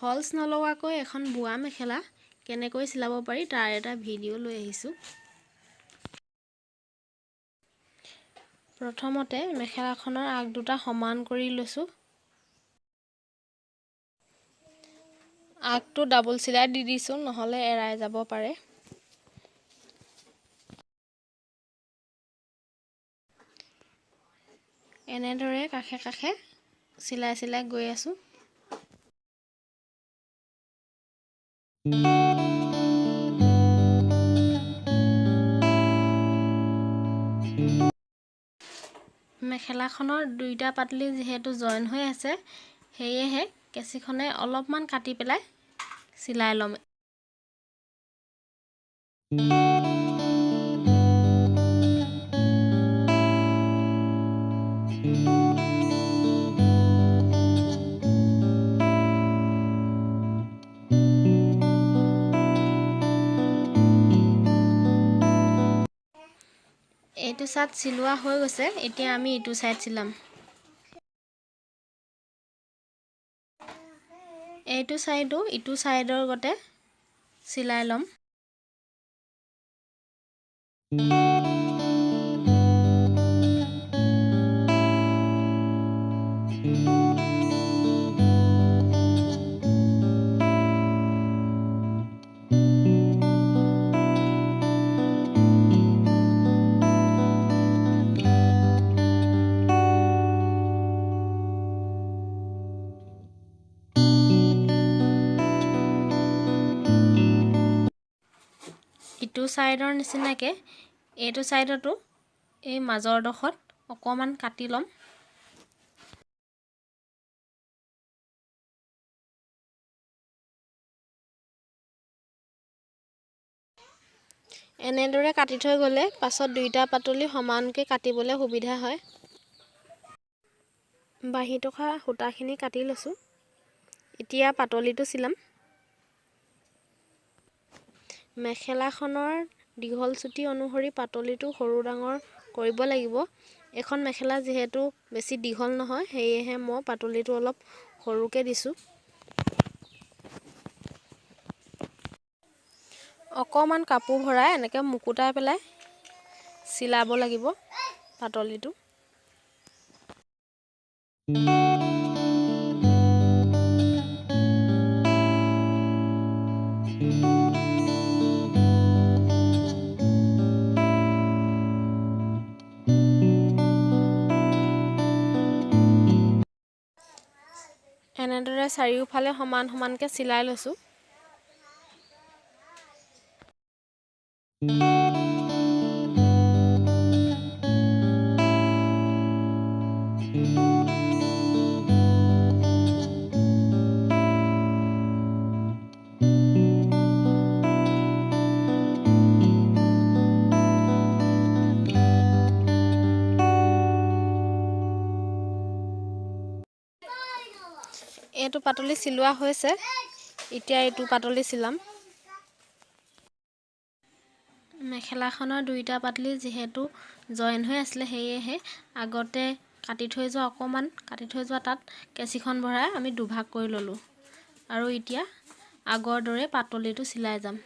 ফলছ নলগাকৈ এখন বোৱা মেখেলা কেনেকৈ চিলাব পাৰি তাৰ এটা ভিডিঅ' লৈ আহিছোঁ। প্ৰথমতে মেখেলাখনৰ আগ দুটা সমান কৰি লৈছোঁ। আগটো ডাবল চিলাই দি দিছোঁ, নহ'লে এৰাই যাব পাৰে। এনেদৰে কাষে কাষে চিলাই চিলাই গৈ আছোঁ। মেখেলাখনৰ দুইটা পাতলি যিহেতু জইন হৈ আছে, সেয়েহে কেঁচিখনে অলপমান কাটি পেলাই চিলাই ল'ম। এইটো চাইড চিলোৱা হৈ গৈছে, এতিয়া আমি ইটো চাইড চিলাম। এইটো চাইডো ইটো চাইডৰ গতে চিলাই ল'ম। ইটো চাইডৰ নিচিনাকে এইটো চাইডতো এই মাজৰ ডোখৰত অকণমান কাটি ল'ম। এনেদৰে কাটি থৈ গ'লে পাছত দুইটা পাতলি সমানকৈ কাটিবলৈ সুবিধা হয়। বাঢ়ি থকা সূতাখিনি কাটি লৈছোঁ। এতিয়া পাতলিটো চিলাম। মেখেলাখনৰ দীঘল চুটি অনুসৰি পাতলিটো সৰু ডাঙৰ কৰিব লাগিব। এখন মেখেলা যিহেতু বেছি দীঘল নহয়, সেয়েহে মই পাতলিটো অলপ সৰুকৈ দিছোঁ। অকণমান কাপোৰ ভৰাই এনেকৈ মুকুতাই পেলাই চিলাব লাগিব পাতলিটো। এনেদৰে চাৰিওফালে সমান সমানকৈ চিলাই লৈছোঁ। এইটো পাতলি চিলোৱা হৈছে, এতিয়া এইটো পাতলি চিলাম। মেখেলাখনৰ দুইটা পাতলি যিহেতু জইন হৈ আছিলে, সেয়েহে আগতে কাটি থৈ যোৱা তাত কেঁচিখন ভৰাই আমি দুভাগ কৰি ল'লোঁ। আৰু এতিয়া আগৰ দৰে পাতলিটো চিলাই যাম।